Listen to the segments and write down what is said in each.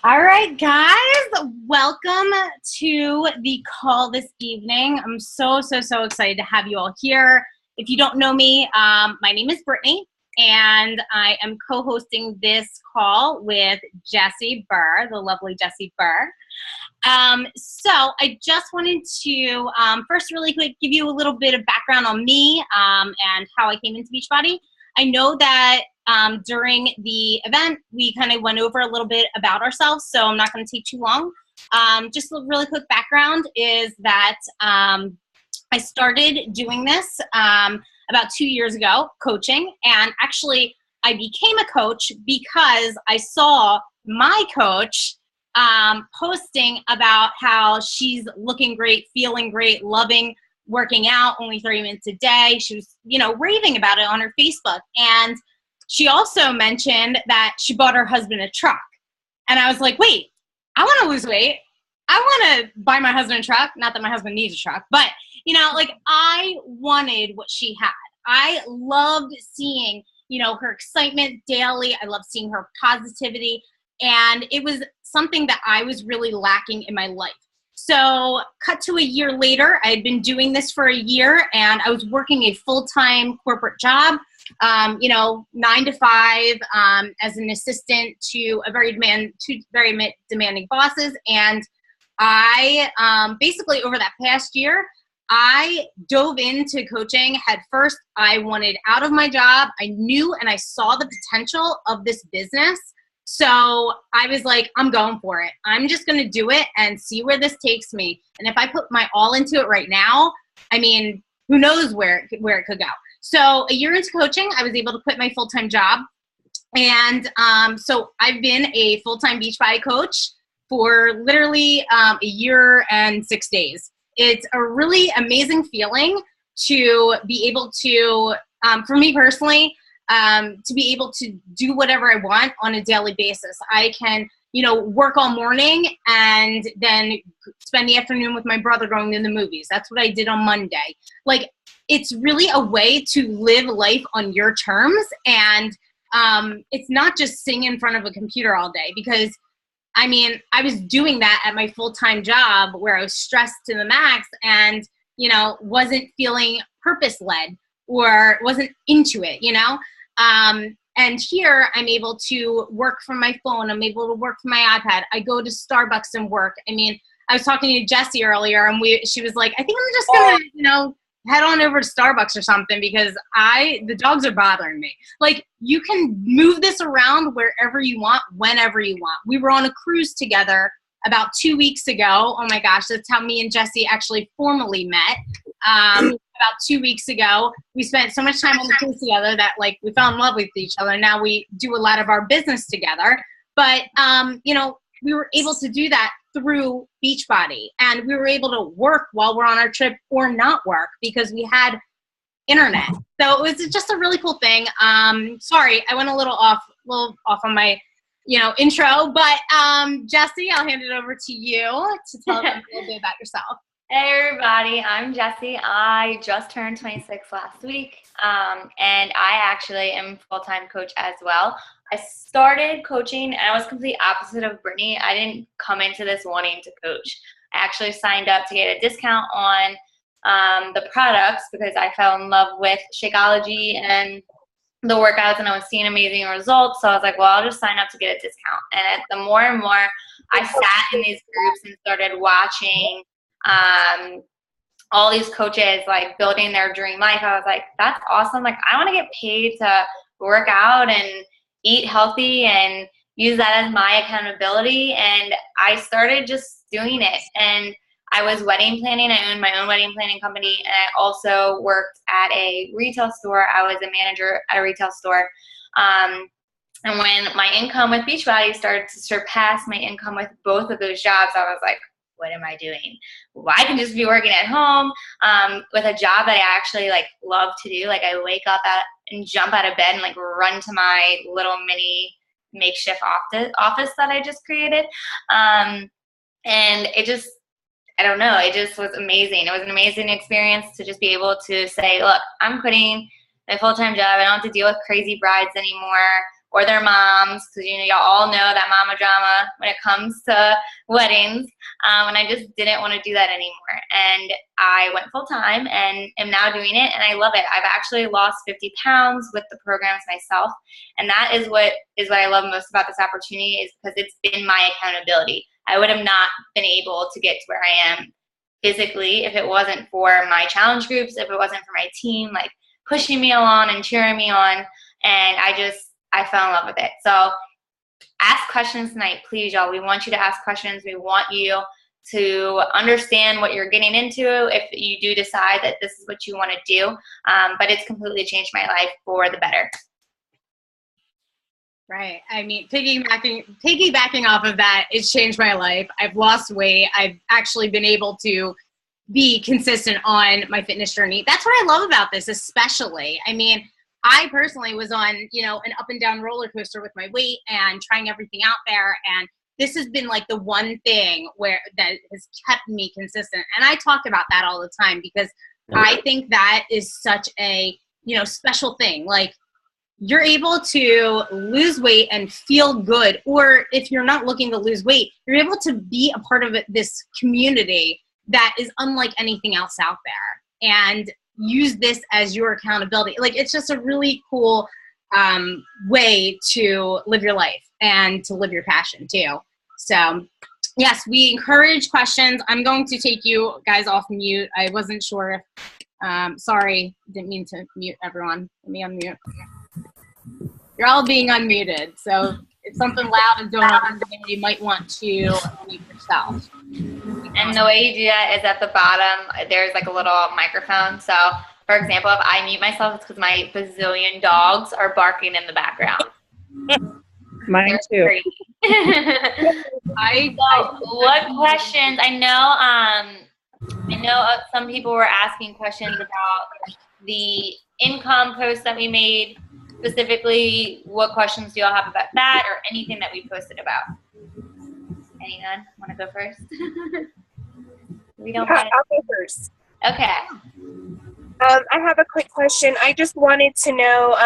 All right, guys, welcome to the call this evening. I'm so excited to have you all here. If you don't know me, my name is Brittany, and I am co-hosting this call with Jessie Burr, the lovely Jessie Burr. So I just wanted to first really quick give you a little bit of background on me and how I came into Beachbody. I know that during the event, we kind of went over a little bit about ourselves, so I'm not going to take too long. Just a really quick background is that I started doing this about 2 years ago, coaching, and actually I became a coach because I saw my coach posting about how she's looking great, feeling great, loving working out only 30 minutes a day. She was, raving about it on her Facebook. And she also mentioned that she bought her husband a truck. And I was like, wait, I want to lose weight. I want to buy my husband a truck. Not that my husband needs a truck, but, I wanted what she had. I loved seeing, her excitement daily. I loved seeing her positivity. And it was something that I was really lacking in my life. So cut to a year later, I had been doing this for a year and I was working a full-time corporate job, 9 to 5 as an assistant to two very demanding bosses. And I basically over that past year, I dove into coaching head first. I wanted out of my job. I knew and I saw the potential of this business. So I was like, I'm going for it. I'm just going to do it and see where this takes me. And if I put my all into it right now, I mean, who knows where it could go. So a year into coaching, I was able to quit my full-time job. And so I've been a full-time Beachbody coach for literally a year and 6 days. It's a really amazing feeling to be able to, for me personally, to be able to do whatever I want on a daily basis. I can, work all morning and then spend the afternoon with my brother going to the movies. That's what I did on Monday. Like, it's really a way to live life on your terms. And it's not just sitting in front of a computer all day because, I was doing that at my full-time job where I was stressed to the max and, wasn't feeling purpose-led or wasn't into it, and here I'm able to work from my phone. I'm able to work from my iPad. I go to Starbucks and work. I was talking to Jessie earlier and she was like, I think I'm just gonna, head on over to Starbucks or something because the dogs are bothering me. Like, you can move this around wherever you want, whenever you want. We were on a cruise together about 2 weeks ago. Oh my gosh, that's how me and Jessie actually formally met. About 2 weeks ago, we spent so much time on the cruise together that we fell in love with each other. Now we do a lot of our business together. But, we were able to do that through Beachbody, and we were able to work while we're on our trip or not work because we had internet. So it was just a really cool thing. Sorry, I went a little off on my, intro, but Jessie, I'll hand it over to you to tell them a little bit about yourself. Hey everybody, I'm Jessie. I just turned 26 last week, and I actually am a full-time coach as well. I started coaching, and I was complete opposite of Brittany. I didn't come into this wanting to coach. I actually signed up to get a discount on the products because I fell in love with Shakeology and the workouts, and I was seeing amazing results. So I was like, well, I'll just sign up to get a discount. And the more and more I sat in these groups and started watching all these coaches building their dream life, I was like, that's awesome. I want to get paid to work out and eat healthy and use that as my accountability. And I started just doing it. And I was wedding planning. I owned my own wedding planning company. And I also worked at a retail store. I was a manager at a retail store. And when my income with Beachbody started to surpass my income with both of those jobs, I was like, what am I doing? Well, I can just be working at home with a job that I actually love to do. I wake up and jump out of bed and run to my little mini makeshift office that I just created. And it just, I don't know, it just was amazing. It was an amazing experience to just be able to say, look, I'm quitting my full-time job. I don't have to deal with crazy brides anymore. or their moms, because y'all all know that mama drama when it comes to weddings. And I just didn't want to do that anymore. And I went full time and am now doing it, and I love it. I've actually lost 50 pounds with the programs myself, and that is what I love most about this opportunity, is because it's been my accountability. I would have not been able to get to where I am physically if it wasn't for my challenge groups, if it wasn't for my team like pushing me along and cheering me on. And I fell in love with it. So ask questions tonight, please, y'all. We want you to ask questions. We want you to understand what you're getting into if you do decide that this is what you want to do. But it's completely changed my life for the better. Right. I mean, piggybacking off of that, it's changed my life. I've lost weight. I've actually been able to be consistent on my fitness journey. That's what I love about this, especially. I mean, I personally was on, an up and down roller coaster with my weight and trying everything out there. And this has been like the one thing that has kept me consistent. And I talk about that all the time because I think that is such a, special thing. Like, you're able to lose weight and feel good. Or if you're not looking to lose weight, you're able to be a part of this community that is unlike anything else out there, and use this as your accountability. Like, it's just a really cool way to live your life and to live your passion too. So yes, we encourage questions. I'm going to take you guys off mute. I wasn't sure if, sorry, didn't mean to mute everyone. Let me unmute. You're all being unmuted. So if something loud is going on, you might want to mute yourself. And the way you do that is at the bottom, there's like a little microphone. So, for example, if I mute myself, it's because my bazillion dogs are barking in the background. Mine too. What questions? I know some people were asking questions about the income post that we made. Specifically, what questions do y'all have about that, or anything that we posted about? Anyone want to go first? I'll go first. Okay. I have a quick question. I just wanted to know,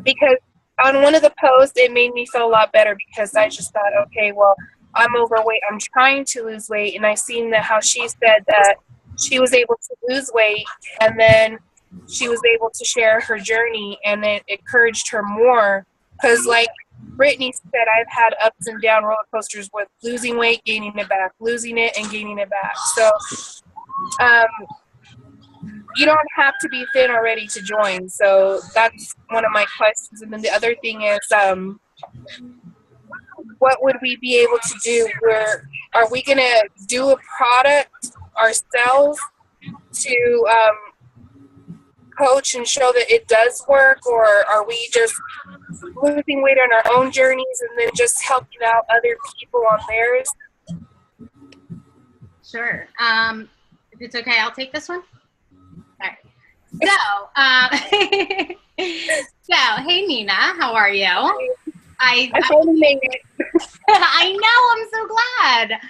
because on one of the posts, it made me feel a lot better, because I just thought, okay, well, I'm overweight. I'm trying to lose weight. And I seen that how she said that she was able to lose weight, and then she was able to share her journey, and it encouraged her more. Because like Brittany said, I've had ups and down roller coasters with losing weight, gaining it back, losing it, and gaining it back. So you don't have to be thin already to join. So that's one of my questions. And then the other thing is, what would we be able to do? Are we going to do a product ourselves to coach and show that it does work, or are we just losing weight on our own journeys and then just helping out other people on theirs? Sure. If it's okay, I'll take this one. All right. So, hey Nina, how are you? I finally made it. I know, I'm so glad.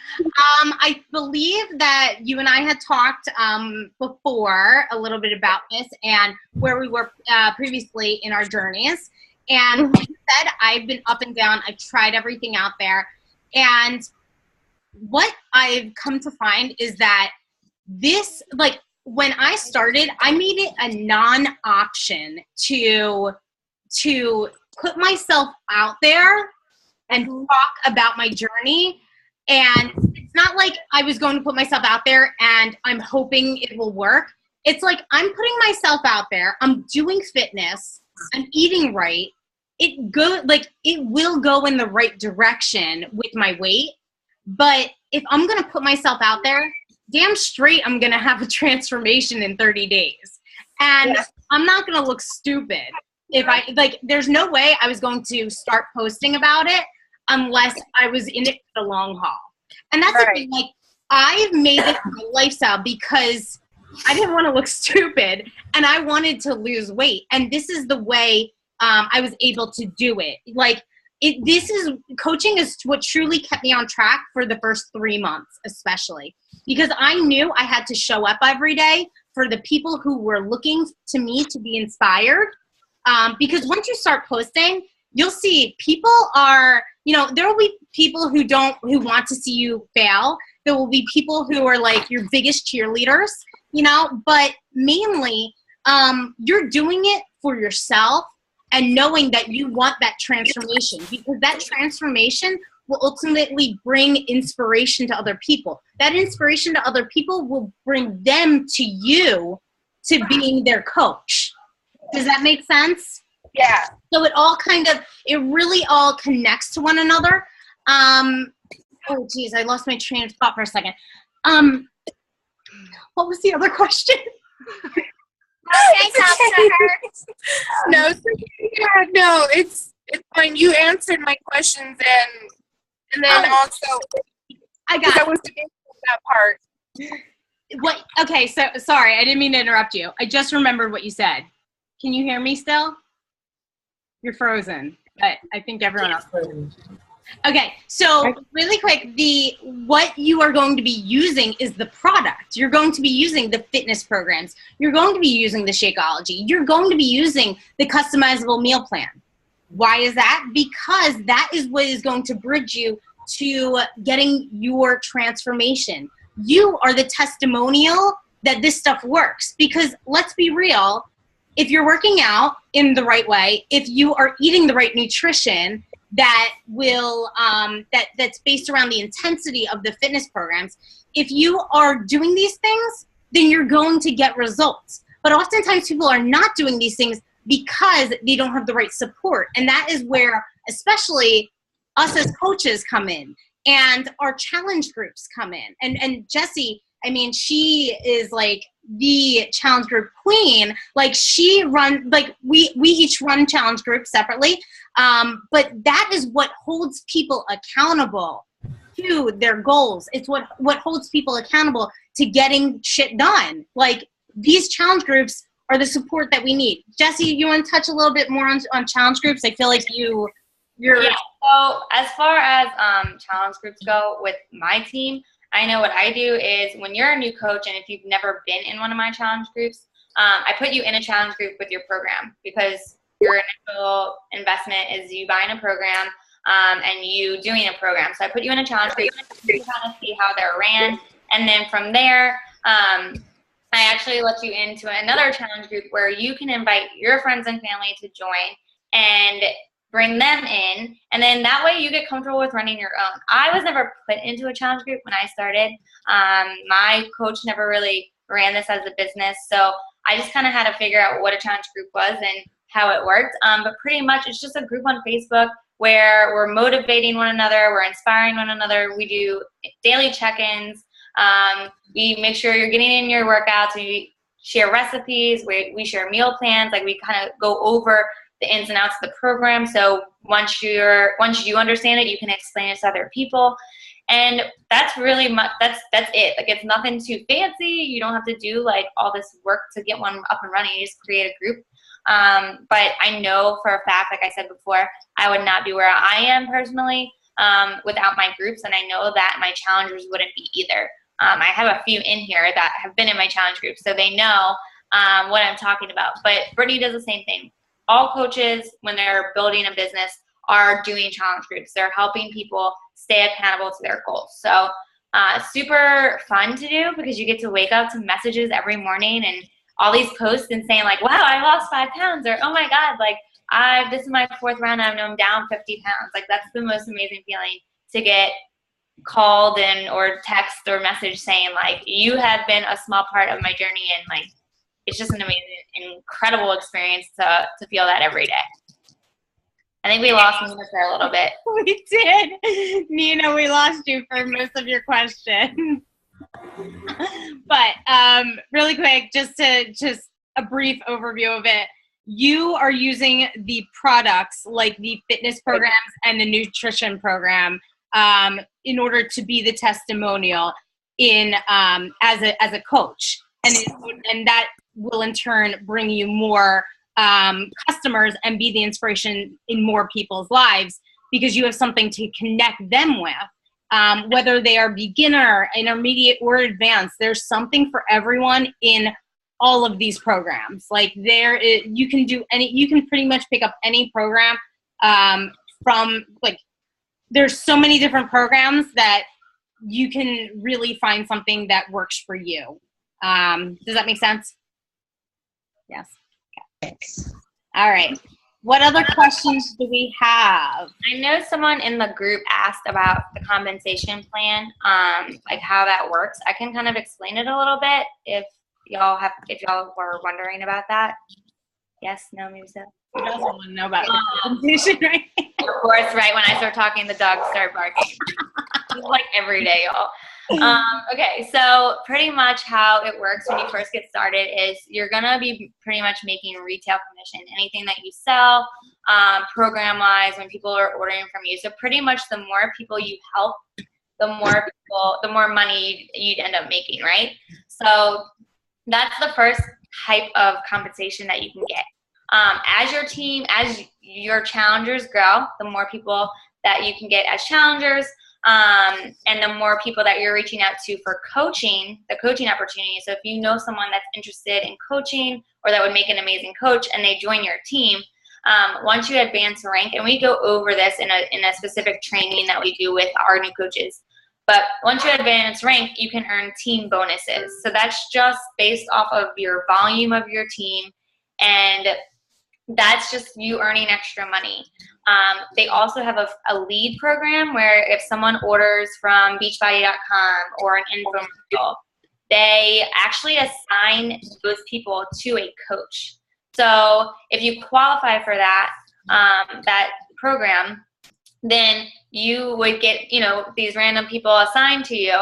I believe that you and I had talked before a little bit about this and where we were previously in our journeys. And like you said, I've been up and down. I've tried everything out there. And what I've come to find is that this, like, when I started, I made it a non-option to put myself out there and talk about my journey. And it's not like I was going to put myself out there and I'm hoping it will work. It's like I'm putting myself out there. I'm doing fitness. I'm eating right. It will go in the right direction with my weight. But if I'm going to put myself out there, damn straight I'm going to have a transformation in 30 days. And I'm not going to look stupid. There's no way I was going to start posting about it unless I was in it for the long haul. And that's the thing, like, I've made it my lifestyle because I didn't want to look stupid and I wanted to lose weight. And this is the way I was able to do it. Like, coaching is what truly kept me on track for the first 3 months, especially because I knew I had to show up every day for the people who were looking to me to be inspired. Because once you start posting, you'll see people are, there will be people who want to see you fail. There will be people who are like your biggest cheerleaders, but mainly you're doing it for yourself and knowing that you want that transformation, because that transformation will ultimately bring inspiration to other people. That inspiration to other people will bring them to you to being their coach. Does that make sense? Yeah. So it really all connects to one another. Oh geez, I lost my train of thought for a second. What was the other question? No, it's fine. You answered my questions, and then also I got I was debating that part. What? Okay, so sorry, I didn't mean to interrupt you. I just remembered what you said. Can you hear me still? You're frozen, but I think everyone else is. Okay, so really quick, what you are going to be using is the product. You're going to be using the fitness programs. You're going to be using the Shakeology. You're going to be using the customizable meal plan. Why is that? Because that is what is going to bridge you to getting your transformation. You are the testimonial that this stuff works. Because let's be real, if you're working out in the right way, if you are eating the right nutrition that will that's based around the intensity of the fitness programs, if you are doing these things, then you're going to get results. But oftentimes people are not doing these things because they don't have the right support. And that is where especially us as coaches come in, and our challenge groups come in. And Jessie, I mean, she is like the challenge group queen. Like we each run challenge groups separately. But that is what holds people accountable to their goals. It's what holds people accountable to getting shit done. Like, these challenge groups are the support that we need. Jessie, you want to touch a little bit more on challenge groups? I feel like you're Yeah. So as far as challenge groups go with my team, I know what I do is when you're a new coach and if you've never been in one of my challenge groups, I put you in a challenge group with your program, because your initial investment is you buying a program and you doing a program. So I put you in a challenge group to kind of see how they're ran. And then from there, I actually let you into another challenge group where you can invite your friends and family to join and bring them in, and then that way you get comfortable with running your own. I was never put into a challenge group when I started. My coach never really ran this as a business, so I just kind of had to figure out what a challenge group was and how it worked. But pretty much it's just a group on Facebook where we're motivating one another, we're inspiring one another, we do daily check-ins, we make sure you're getting in your workouts, we share recipes, we share meal plans, like we kind of go over the ins and outs of the program. So once you understand it, you can explain it to other people. And that's really much, that's it. Like, it's nothing too fancy. You don't have to do like all this work to get one up and running. You just create a group. But I know for a fact, like I said before, I would not be where I am personally without my groups. And I know that my challengers wouldn't be either. I have a few in here that have been in my challenge group, so they know what I'm talking about. But Brittany does the same thing. All coaches, when they're building a business, are doing challenge groups. They're helping people stay accountable to their goals. So super fun to do, because you get to wake up to messages every morning and all these posts and saying like, wow, I lost 5 pounds, or oh my God, like this is my 4th round and I'm down 50 pounds. Like, that's the most amazing feeling, to get called in or text or message saying like, you have been a small part of my journey, and like, it's just an amazing, incredible experience to feel that every day. I think we lost Nina for a little bit. We did. Nina, we lost you for most of your question. But really quick, just a brief overview of it. You are using the products like the fitness programs and the nutrition program in order to be the testimonial in as a coach. And that will in turn bring you more customers and be the inspiration in more people's lives, because you have something to connect them with. Whether they are beginner, intermediate, or advanced, there's something for everyone in all of these programs. Like, you can pretty much pick up any program from like, there's so many different programs that you can really find something that works for you. Does that make sense? Yes. Okay. All right. What other questions do we have? I know someone in the group asked about the compensation plan, like how that works. I can kind of explain it a little bit if y'all were wondering about that. Yes, no, maybe so. Who doesn't want to know about compensation, right? Of course, right when I start talking, the dogs start barking. It's like every day, y'all. Okay, so pretty much how it works when you first get started is you're gonna be pretty much making retail commission, anything that you sell, program-wise, when people are ordering from you. So pretty much the more people you help, the more money you'd end up making, right? So that's the first type of compensation that you can get. As your challengers grow, the more people that you can get as challengers, and the more people that you're reaching out to for coaching, the coaching opportunity. So if you know someone that's interested in coaching or that would make an amazing coach and they join your team, once you advance rank, and we go over this in a specific training that we do with our new coaches, but once you advance rank, you can earn team bonuses. So that's just based off of your volume of your team, and that's just you earning extra money. They also have a lead program where if someone orders from Beachbody.com or an infomercial, they actually assign those people to a coach. So if you qualify for that program, then you would get, these random people assigned to you.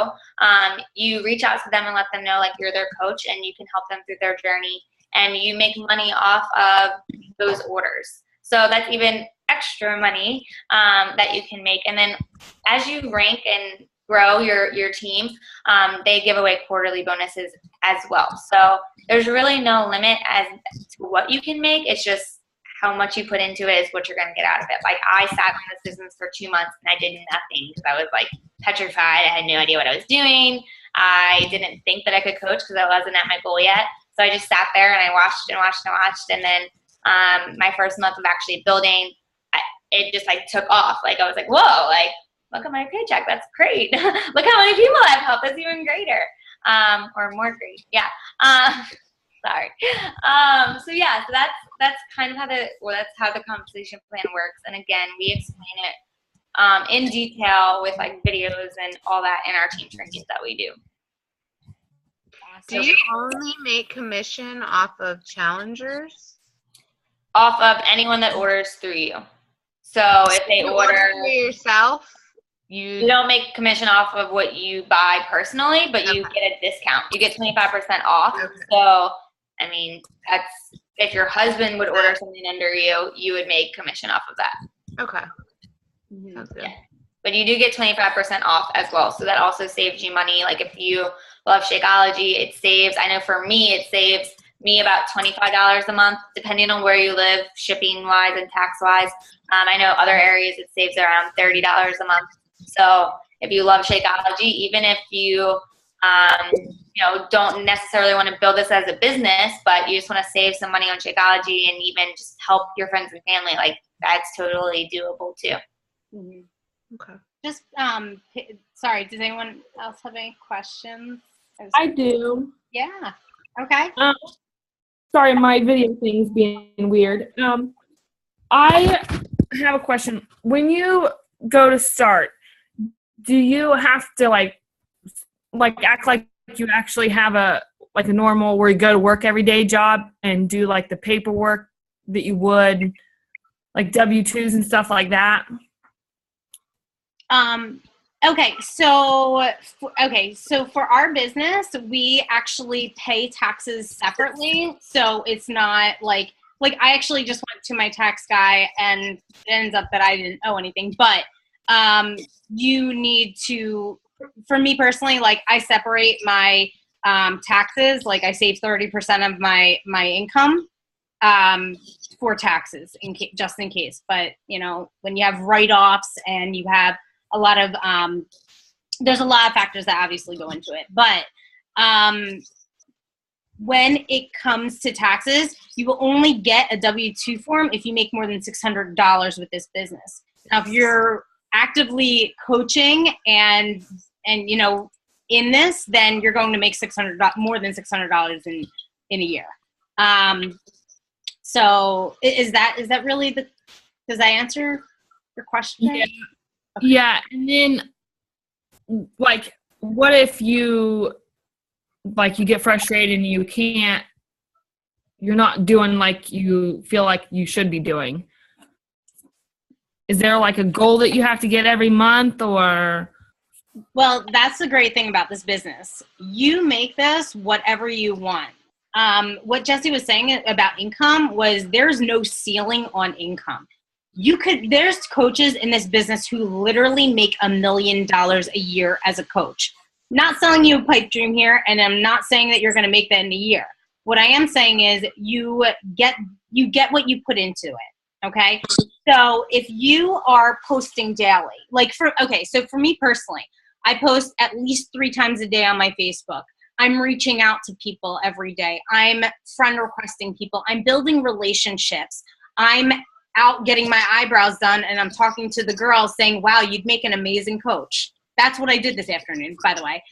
You reach out to them and let them know like you're their coach and you can help them through their journey, and you make money off of those orders. So that's even extra money that you can make. And then as you rank and grow your team, they give away quarterly bonuses as well. So there's really no limit as to what you can make. It's just how much you put into it is what you're going to get out of it. Like I sat in this business for 2 months and I did nothing because I was like petrified. I had no idea what I was doing. I didn't think that I could coach because I wasn't at my goal yet. So I just sat there and I watched and watched and watched. And then my first month of actually building, it just like took off. Like I was like, whoa, like look at my paycheck. That's great. Look how many people I've helped. That's even greater. Or more great. Yeah. Sorry. So yeah, so that's kind of that's how the compensation plan works. And again, we explain it in detail with like videos and all that in our team trainings that we do. Do you only make commission off of challengers? Off of anyone that orders through you. So if they order for yourself, you don't make commission off of what you buy personally, but you get a discount. You get 25% off. Okay. So I mean, that's if your husband would order something under you, you would make commission off of that. Okay. Sounds good. Yeah. But you do get 25% off as well. So that also saves you money. Like if you love Shakeology, it saves, I know for me, it saves me about $25 a month, depending on where you live, shipping wise and tax wise. I know other areas it saves around $30 a month. So if you love Shakeology, even if you don't necessarily want to build this as a business, but you just want to save some money on Shakeology and even just help your friends and family, like that's totally doable too. Mm-hmm. Okay. Just sorry, does anyone else have any questions? I do. Yeah. Okay. Sorry, my video thing's being weird. I have a question. When you go to start, do you have to like act like you actually have a normal where you go to work every day job and do like the paperwork that you would like W-2s and stuff like that? Okay, so for our business, we actually pay taxes separately. So it's not like I actually just went to my tax guy and it ends up that I didn't owe anything. But you need to, for me personally, like I separate my taxes. Like I save 30% of my income for taxes just in case. But when you have write-offs and you have a lot of there's a lot of factors that obviously go into it, but when it comes to taxes, you will only get a W-2 form if you make more than $600 with this business. Now, if you're actively coaching and you know, in this, then you're going to make more than $600 in a year. So is that really does that answer your question? Yeah. Okay. Yeah. And then, like, what if you get frustrated and you're not doing like you feel like you should be doing? Is there like a goal that you have to get every month, or? Well, that's the great thing about this business. You make this whatever you want. What Jesse was saying about income was there's no ceiling on income. There's coaches in this business who literally make $1 million a year as a coach. Not selling you a pipe dream here, and I'm not saying that you're going to make that in a year. What I am saying is you get what you put into it. Okay. So if you are posting daily, so for me personally, I post at least 3 times a day on my Facebook. I'm reaching out to people every day. I'm friend requesting people. I'm building relationships. I'm out getting my eyebrows done, and I'm talking to the girls saying, wow, you'd make an amazing coach. That's what I did this afternoon, by the way.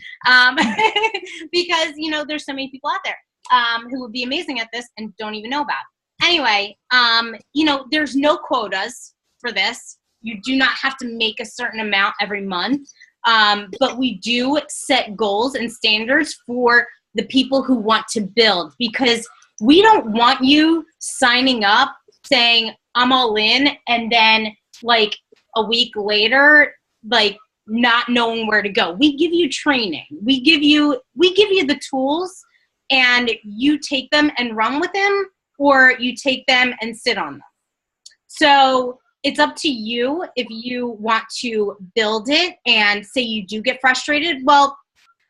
Because, you know, there's so many people out there who would be amazing at this and don't even know about it. Anyway, you know, there's no quotas for this. You do not have to make a certain amount every month. But we do set goals and standards for the people who want to build, because we don't want you signing up saying, I'm all in, and then like a week later, like not knowing where to go. We give you training. We give you the tools, and you take them and run with them, or you take them and sit on them. So it's up to you if you want to build it. And say you do get frustrated, well,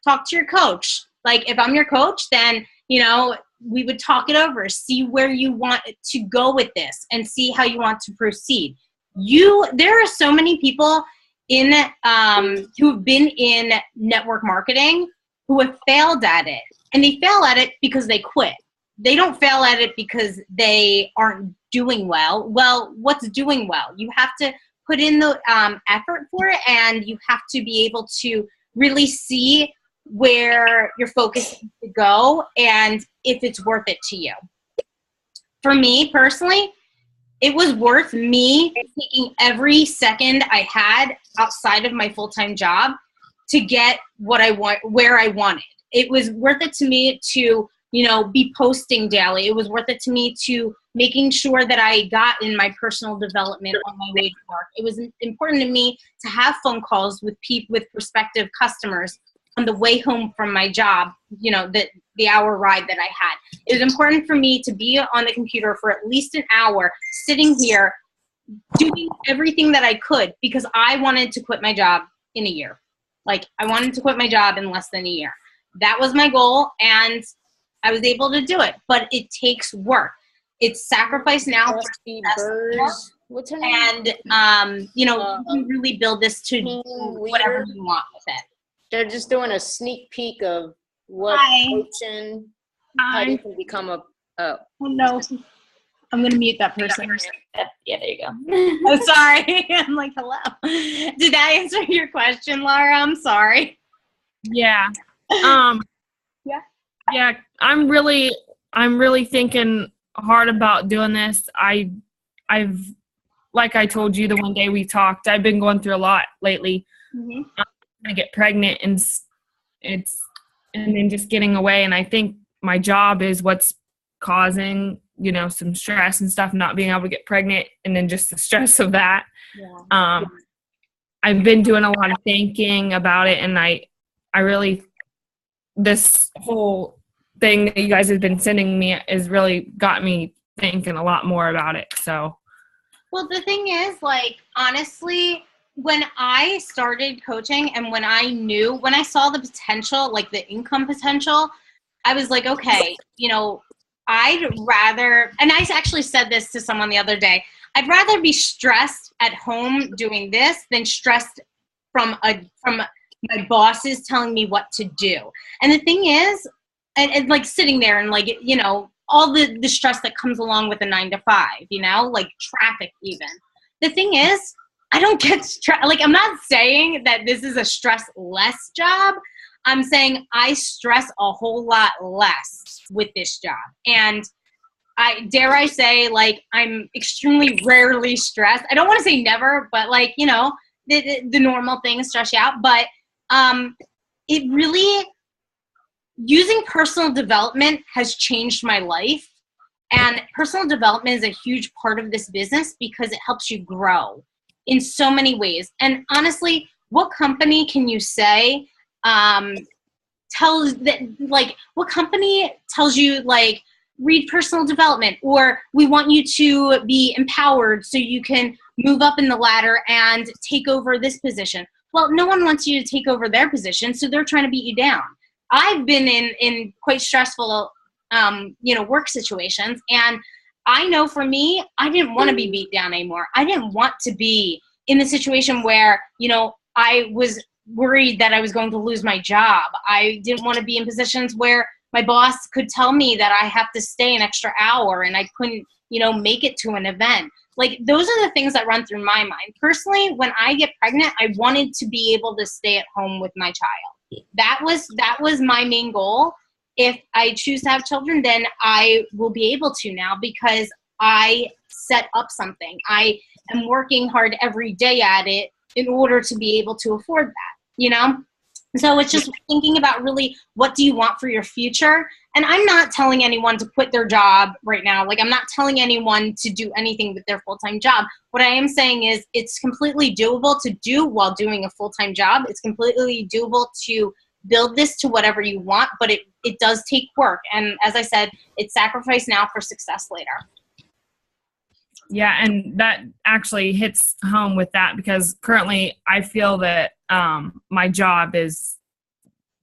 talk to your coach. Like if I'm your coach, then, you know, we would talk it over, see where you want to go with this, and see how you want to proceed. There are so many people who've been in network marketing who have failed at it, and they fail at it because they quit. They don't fail at it because they aren't doing well. Well, what's doing well? You have to put in the effort for it, and you have to be able to really see where your focus needs to go and if it's worth it to you. For me personally, it was worth me taking every second I had outside of my full-time job to get what I want, where I wanted. It was worth it to me to, you know, be posting daily. It was worth it to me to making sure that I got in my personal development on my way to work. It was important to me to have phone calls with prospective customers on the way home from my job, you know, the hour ride that I had. It was important for me to be on the computer for at least an hour, sitting here, doing everything that I could, because I wanted to quit my job in a year. Like, I wanted to quit my job in less than a year. That was my goal, and I was able to do it. But it takes work. It's sacrifice now for success. What's her name? And, you know, you can really build this to do whatever you want with it. They're just doing a sneak peek of what coaching, how you can become a. Oh no, I'm gonna mute that person. Yeah, there you go. Oh, sorry. I'm like, hello. Did that answer your question, Laura? I'm sorry. Yeah. Yeah. I'm really thinking hard about doing this. I've like I told you the one day we talked, I've been going through a lot lately. Mm-hmm. I get pregnant, and then just getting away, and I think my job is what's causing, you know, some stress and stuff, not being able to get pregnant, and then just the stress of that. Yeah. I've been doing a lot of thinking about it, and I really, this whole thing that you guys have been sending me has really got me thinking a lot more about it. So, well, the thing is, like, honestly, when I started coaching and when I saw the potential, like the income potential, I was like, okay, you know, I'd rather, and I actually said this to someone the other day, I'd rather be stressed at home doing this than stressed from my bosses telling me what to do. And the thing is, and like sitting there and like, you know, all the stress that comes along with a 9 to 5, you know, like traffic even. The thing is, I don't get stress. Like, I'm not saying that this is a stress-less job. I'm saying I stress a whole lot less with this job. And dare I say, like, I'm extremely rarely stressed. I don't want to say never, but like, you know, the normal things stress you out. But it really, using personal development has changed my life. And personal development is a huge part of this business because it helps you grow in so many ways. And honestly, what company can you say tells that, like, what company tells you, like, read personal development, or we want you to be empowered so you can move up in the ladder and take over this position? Well, no one wants you to take over their position, so they're trying to beat you down. I've been in quite stressful you know, work situations, and I know for me, I didn't want to be beat down anymore. I didn't want to be in a situation where, you know, I was worried that I was going to lose my job. I didn't want to be in positions where my boss could tell me that I have to stay an extra hour and I couldn't, you know, make it to an event. Like, those are the things that run through my mind. Personally, when I get pregnant, I wanted to be able to stay at home with my child. That was my main goal. If I choose to have children, then I will be able to now because I set up something. I am working hard every day at it in order to be able to afford that, you know? So it's just thinking about really what do you want for your future. And I'm not telling anyone to quit their job right now. Like, I'm not telling anyone to do anything with their full-time job. What I am saying is it's completely doable to do while doing a full-time job. It's completely doable to build this to whatever you want, but it does take work. And as I said, it's sacrifice now for success later. Yeah, and that actually hits home with that because currently I feel that my job is,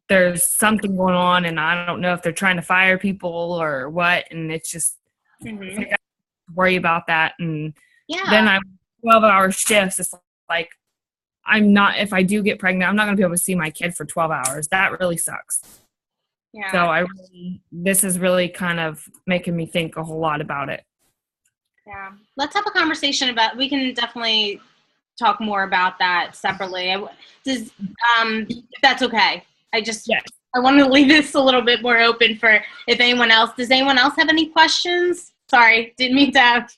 there's something going on and I don't know if they're trying to fire people or what, and it's just it's like I worry about that. And then I'm 12-hour shifts. It's like I'm not, if I do get pregnant, I'm not going to be able to see my kid for 12 hours. That really sucks. Yeah. So this is really kind of making me think a whole lot about it. Yeah. Let's have a conversation about, we can definitely talk more about that separately. If that's okay. I want to leave this a little bit more open for if anyone else, does anyone else have any questions? Sorry, didn't mean to have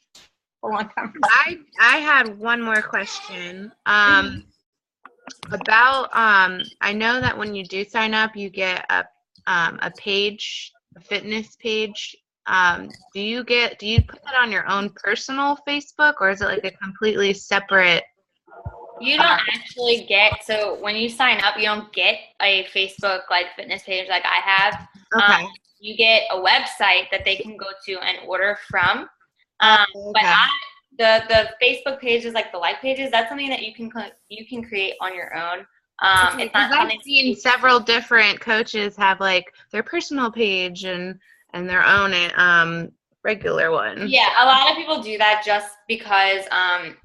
a long conversation. I had one more question. About I know that when you do sign up, you get a page, a fitness page. Do you put that on your own personal Facebook, or is it like a completely separate? You don't actually get, so when you sign up, you don't get a Facebook like fitness page like I have. Okay. You get a website that they can go to and order from. Okay. But the Facebook pages, like the like pages, that's something that you can create on your own. It's not I've something seen several different coaches have like their personal page and their own regular one. Yeah, a lot of people do that just because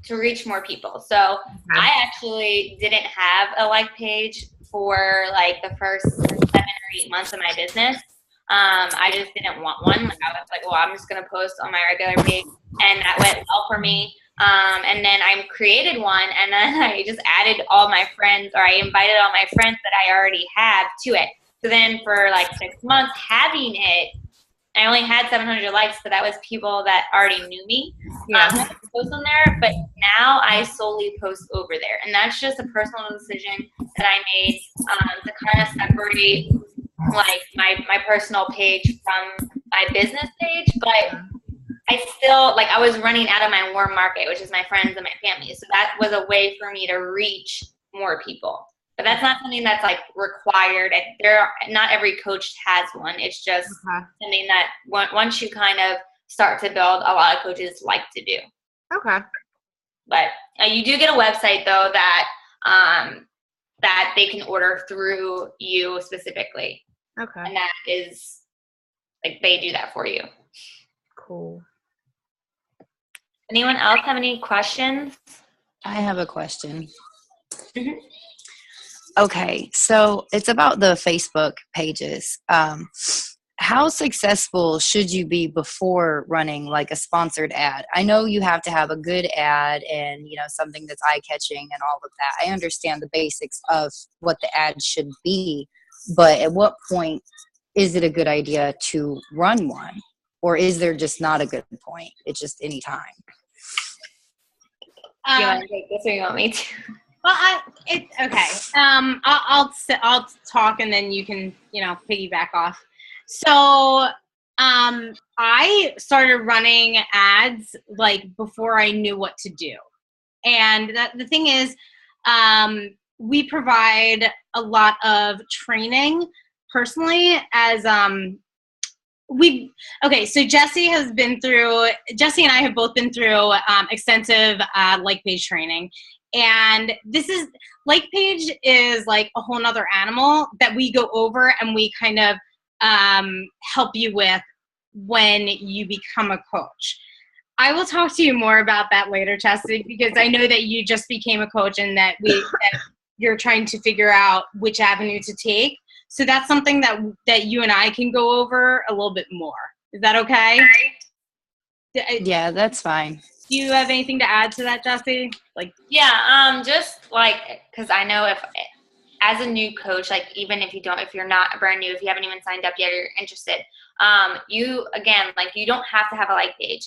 to reach more people. So I actually didn't have a like page for like the first 7 or 8 months of my business. I just didn't want one. Like, I was like, well, I'm just going to post on my regular page. And that went well for me. And then I created one, and then I just added all my friends, or I invited all my friends that I already have to it. So then for like 6 months having it, I only had 700 likes, but that was people that already knew me. I post on there, but now I solely post over there. And that's just a personal decision that I made to kind of separate like my personal page from my business page. But I still, like, I was running out of my warm market, which is my friends and my family. So that was a way for me to reach more people. But that's not something that's like required. Not every coach has one. It's just something that once you kind of start to build, a lot of coaches like to do. Okay. But you do get a website though that they can order through you specifically. Okay. And that is like they do that for you. Cool. Anyone else have any questions? I have a question. Okay, so it's about the Facebook pages. how successful should you be before running like a sponsored ad? I know you have to have a good ad and, something that's eye-catching and all of that. I understand the basics of what the ad should be, but at what point is it a good idea to run one? Or is there just not a good point? It's just any time. You want to take this or you want me to? Well, it's okay. I'll talk and then you can, piggyback off. So, I started running ads like before I knew what to do. And the thing is, we provide a lot of training personally as, so Jesse and I have both been through extensive like page training. And like page is like a whole nother animal that we go over and we kind of help you with when you become a coach. I will talk to you more about that later, Chastity, because I know that you just became a coach and that you're trying to figure out which avenue to take. So that's something that you and I can go over a little bit more. Is that okay? Yeah, that's fine. Do you have anything to add to that, Jesse? Just like, because I know if as a new coach, like even if you're not brand new, if you haven't even signed up yet, or you're interested, you don't have to have a like page.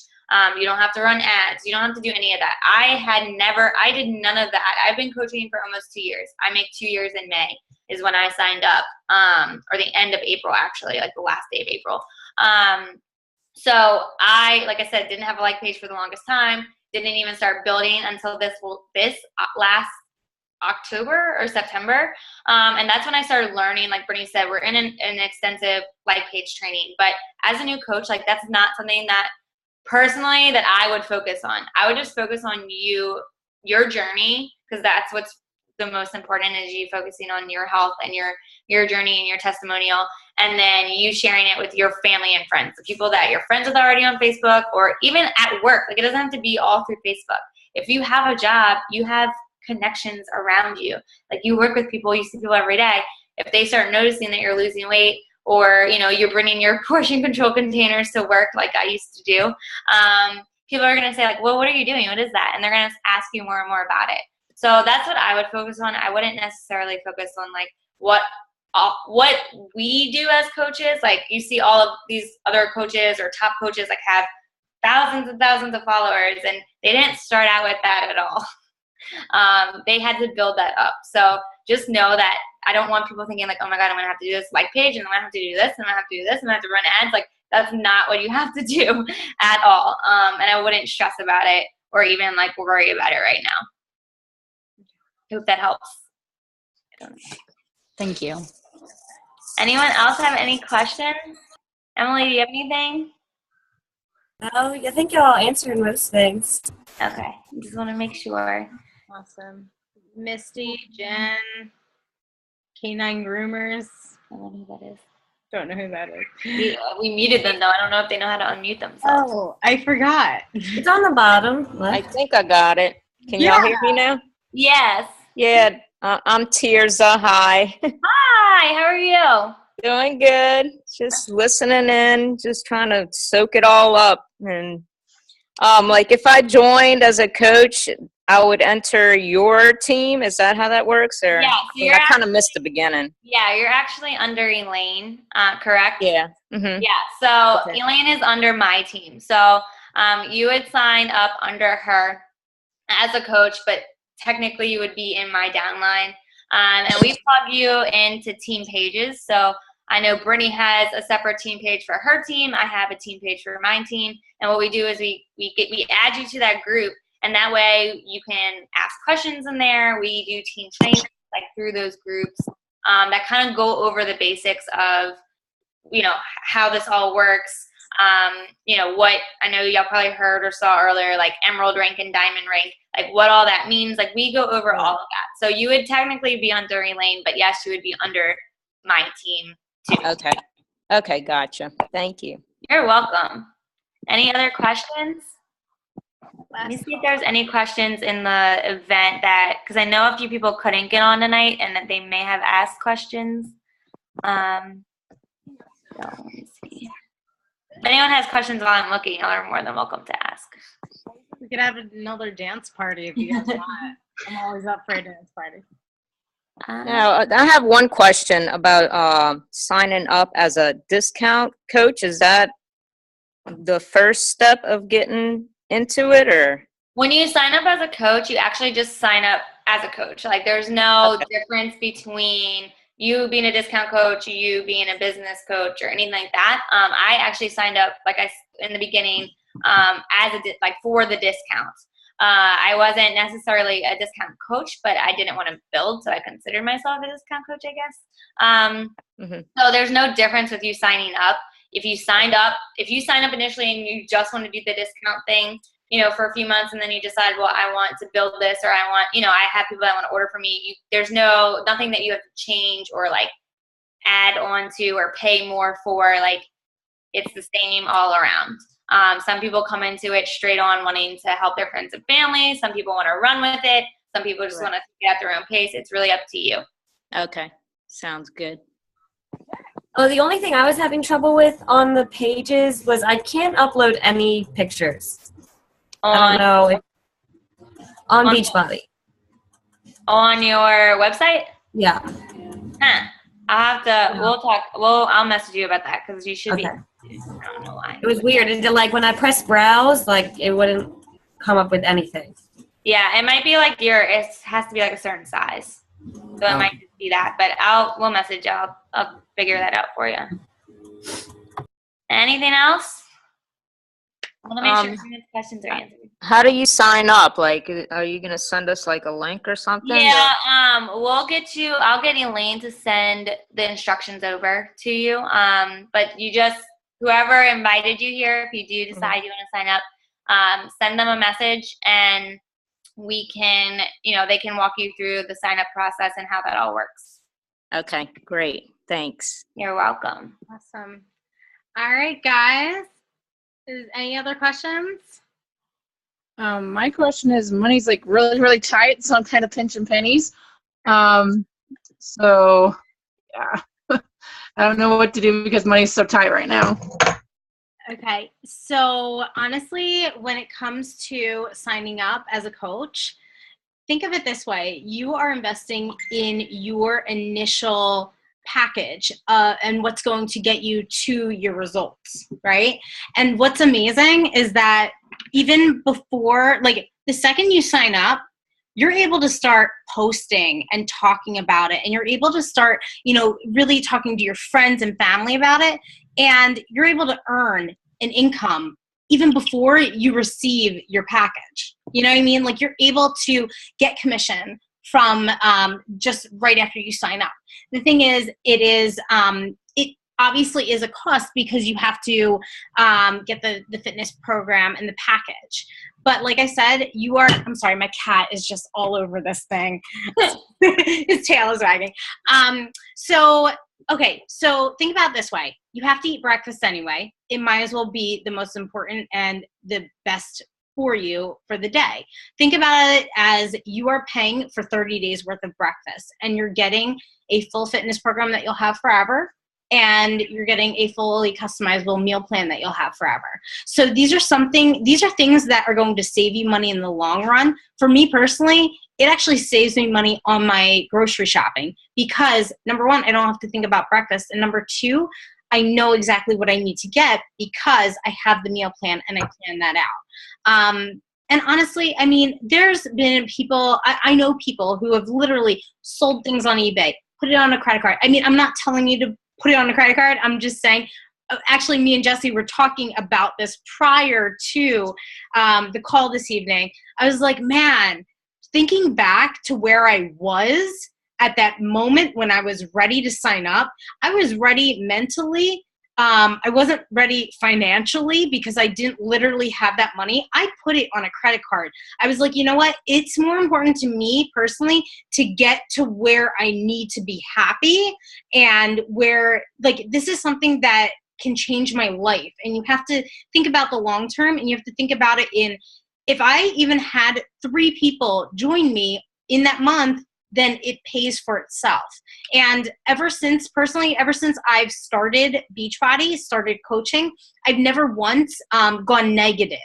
You don't have to run ads. You don't have to do any of that. I did none of that. I've been coaching for almost 2 years. I make 2 years in May is when I signed up, or the end of April, actually, like the last day of April. So I, like I said, didn't have a like page for the longest time. Didn't even start building until this last October or September. And that's when I started learning, like Brittany said, we're in an extensive like page training. But as a new coach, like that's not something that personally that I would focus on. I would just focus on your journey, because that's what's the most important, is you focusing on your health and your journey and your testimonial, and then you sharing it with your family and friends, the people that you're friends with already on Facebook, or even at work. Like it doesn't have to be all through Facebook. If you have a job, you have connections around you. Like you work with people, you see people every day. If they start noticing that you're losing weight, or you're bringing your portion control containers to work like I used to do, people are going to say like, well, what are you doing? What is that? And they're going to ask you more and more about it. So that's what I would focus on. I wouldn't necessarily focus on like what we do as coaches. Like you see all of these other coaches or top coaches like have thousands and thousands of followers, and they didn't start out with that at all. They had to build that up. So just know that I don't want people thinking like, oh my God, I'm going to have to do this like page, and I'm going to have to do this, and I'm going to have to do this, and I have to run ads. Like that's not what you have to do at all. And I wouldn't stress about it or even like worry about it right now. I hope that helps. Thank you. Anyone else have any questions? Emily, do you have anything? No, I think y'all answered most things. Okay. I just want to make sure. Awesome. Misty, Jen, Canine Groomers. I don't know who that is. Don't know who that is. We muted them though. I don't know if they know how to unmute themselves. Oh, I forgot. It's on the bottom. I think I got it. Can y'all hear me now? Yes. Yeah, I'm Tirza. Hi. Hi, how are you? Doing good. Just listening in, just trying to soak it all up. And like if I joined as a coach, I would enter your team. Is that how that works? Or Yeah, I kind of missed the beginning. Yeah, you're actually under Elaine, correct? Yeah. Mm-hmm. Yeah, so Okay. Elaine is under my team. So you would sign up under her as a coach, but technically you would be in my downline. And we plug you into team pages. So I know Brittany has a separate team page for her team. I have a team page for my team. And what we do is we add you to that group, and that way you can ask questions in there. We do team training like through those groups that kind of go over the basics of, how this all works. What I know y'all probably heard or saw earlier, like emerald rank and diamond rank, like what all that means. Like we go over all of that. So you would technically be under Elaine, but yes, you would be under my team too. Okay, gotcha. Thank you. You're welcome. Any other questions? Let me see if there's any questions in the event because I know a few people couldn't get on tonight and that they may have asked questions. So let me see. If anyone has questions while I'm looking, y'all are more than welcome to ask. We could have another dance party if you guys want. I'm always up for a dance party. Now, I have one question about signing up as a discount coach. Is that the first step of getting into it, or? When you sign up as a coach, you actually just sign up as a coach. Like there's no difference between you being a discount coach, you being a business coach, or anything like that. I actually signed up, in the beginning, as for the discounts. I wasn't necessarily a discount coach, but I didn't want to build, so I considered myself a discount coach, I guess. So there's no difference with you signing up. If you sign up initially and you just want to do the discount thing, for a few months, and then you decide, well, I want to build this, or I want, I have people that want to order for me. There's nothing that you have to change or add on to or pay more for. It's the same all around. Some people come into it straight on wanting to help their friends and family. Some people want to run with it. Some people just want to get at their own pace. It's really up to you. Okay. Sounds good. Oh, the only thing I was having trouble with on the pages was I can't upload any pictures. I don't know. On Beachbody. On your website? Yeah. Huh. I'll have to, we'll talk, I'll message you about that because you should be. I don't know why. It was weird. When I pressed browse, it wouldn't come up with anything. Yeah, it might be it has to be a certain size. So it might just be that, but we'll message you. I'll figure that out for you. Anything else? I want to make sure your questions are answered. How do you sign up? Are you going to send us a link or something? Yeah, I'll get Elaine to send the instructions over to you. But whoever invited you here, if you do decide you want to sign up, send them a message and we can, they can walk you through the sign up process and how that all works. Okay, great. Thanks. You're welcome. Awesome. All right, guys. Any other questions? My question is, money's really, really tight, so I'm kind of pinching pennies. So yeah, I don't know what to do because money's so tight right now. Okay, so honestly, when it comes to signing up as a coach, think of it this way. You are investing in your initial package and what's going to get you to your results, right? And what's amazing is that even before, the second you sign up, you're able to start posting and talking about it, and you're able to start, really talking to your friends and family about it, and you're able to earn an income even before you receive your package. You know what I mean? You're able to get commission from just right after you sign up. The thing is, it obviously is a cost because you have to get the fitness program and the package. But like I said, I'm sorry, my cat is just all over this thing. His tail is wagging. So think about it this way. You have to eat breakfast anyway. It might as well be the most important and the best for you for the day. Think about it as you are paying for 30 days worth of breakfast, and you're getting a full fitness program that you'll have forever, and you're getting a fully customizable meal plan that you'll have forever. So these are things that are going to save you money in the long run. For me personally, it actually saves me money on my grocery shopping because, number one, I don't have to think about breakfast, and number two, I know exactly what I need to get because I have the meal plan and I plan that out. And honestly, there's been people, I know people who have literally sold things on eBay, put it on a credit card. I'm not telling you to put it on a credit card. I'm just saying, actually, me and Jesse were talking about this prior to the call this evening. I was like, man, thinking back to where I was at that moment when I was ready to sign up, I was ready mentally. I wasn't ready financially because I didn't literally have that money. I put it on a credit card. I was like, you know what? It's more important to me personally to get to where I need to be happy and where, this is something that can change my life. And you have to think about the long term, and you have to think about it if I even had 3 people join me in that month, then it pays for itself. And ever since I've started Beachbody, started coaching, I've never once gone negative.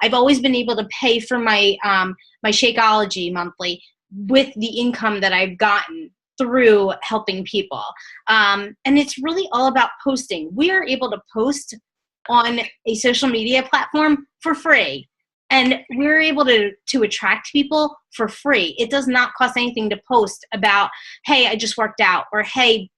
I've always been able to pay for my my Shakeology monthly with the income that I've gotten through helping people. And it's really all about posting. We are able to post on a social media platform for free. And we're able to attract people for free. It does not cost anything to post about, hey, I just worked out, or hey,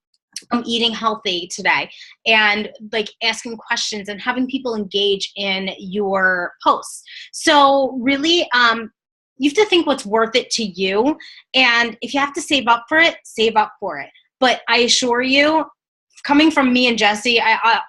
I'm eating healthy today, and like asking questions and having people engage in your posts. So really, you have to think what's worth it to you. And if you have to save up for it, save up for it. But I assure you, coming from me and Jessie,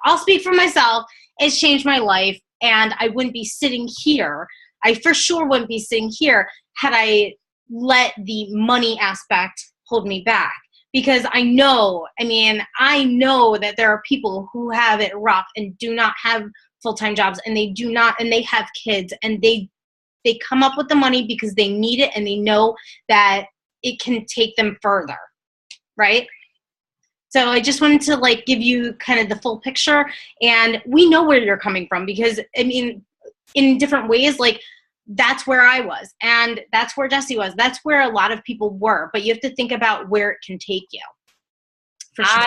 I'll speak for myself, it's changed my life. And I wouldn't be sitting here. I for sure wouldn't be sitting here had I let the money aspect hold me back. Because I know that there are people who have it rough and do not have full-time jobs, and they have kids, and they come up with the money because they need it and they know that it can take them further, right? So I just wanted to like give you kind of the full picture, and we know where you're coming from, because I mean, in different ways, like that's where I was, and that's where Jessie was. That's where a lot of people were, but you have to think about where it can take you. For sure.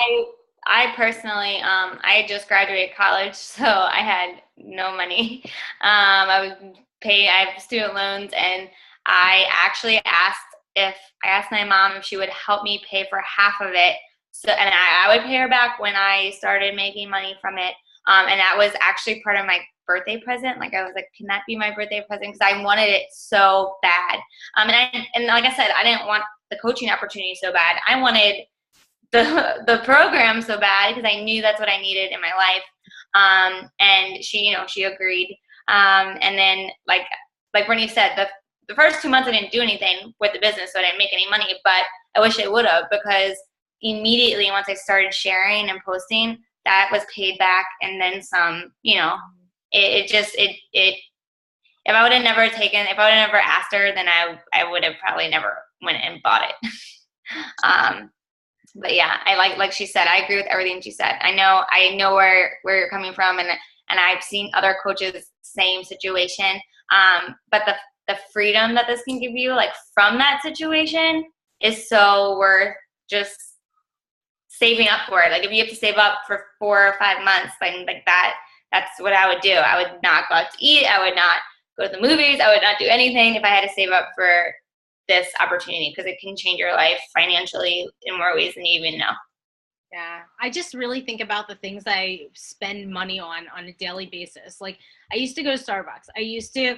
I personally, I had just graduated college, so I had no money. I have student loans, and I actually asked my mom if she would help me pay for half of it. So, and I would pay her back when I started making money from it. And that was actually part of my birthday present. Like I was like, can that be my birthday present? Because I wanted it so bad. And like I said, I didn't want the coaching opportunity so bad. I wanted the program so bad because I knew that's what I needed in my life. And she agreed. And then like Brittany said, the first 2 months I didn't do anything with the business, so I didn't make any money. But I wish I would have, because immediately once I started sharing and posting, that was paid back and then some. If I would have never asked her, then I would have probably never went and bought it. But yeah, I like she said, I agree with everything she said. I know where you're coming from, and I've seen other coaches, same situation. But the freedom that this can give you, like from that situation, is so worth just saving up for it. Like if you have to save up for 4 or 5 months, like that's what I would do. I would not go out to eat. I would not go to the movies. I would not do anything if I had to save up for this opportunity, because it can change your life financially in more ways than you even know. Yeah, I just really think about the things I spend money on a daily basis. Like I used to go to Starbucks. I used to,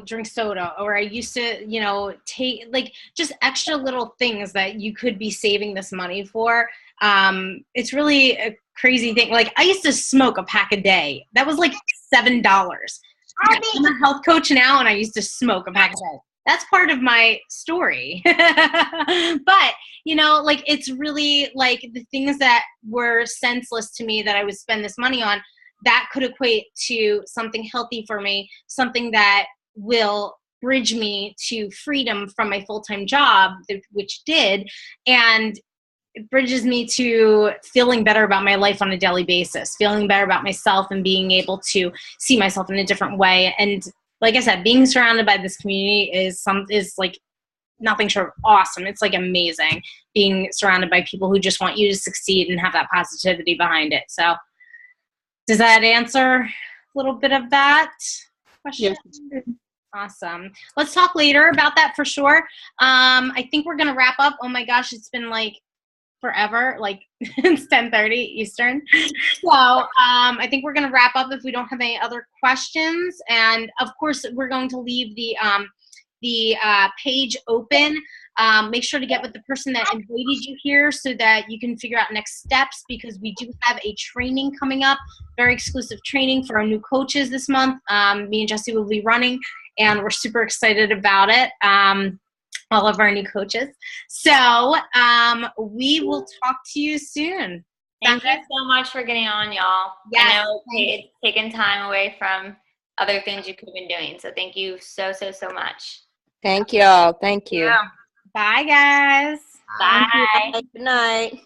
drink soda, or I used to, take like just extra little things that you could be saving this money for. It's really a crazy thing. Like I used to smoke a pack a day. That was like $7. I'm a health coach now, and I used to smoke a pack a day. That's part of my story. But, like it's really like the things that were senseless to me that I would spend this money on, that could equate to something healthy for me, something that will bridge me to freedom from my full-time job, which did, and it bridges me to feeling better about my life on a daily basis, feeling better about myself, and being able to see myself in a different way. And like I said, being surrounded by this community is like nothing short of awesome. It's like amazing being surrounded by people who just want you to succeed and have that positivity behind it. So does that answer a little bit of that question? Yes. Awesome. Let's talk later about that for sure. I think we're going to wrap up. Oh my gosh, it's been like forever, like it's 10:30 Eastern. So I think we're going to wrap up if we don't have any other questions. And of course, we're going to leave the page open. Make sure to get with the person that invited you here so that you can figure out next steps, because we do have a training coming up, very exclusive training for our new coaches this month. Me and Jessie will be running, and we're super excited about it. All of our new coaches. So we will talk to you soon. Thank you so much for getting on, y'all. Yes. I know it's taken time away from other things you could have been doing. So thank you so much. Thank y'all. Thank you. Yeah. Bye, guys. Bye. Good night.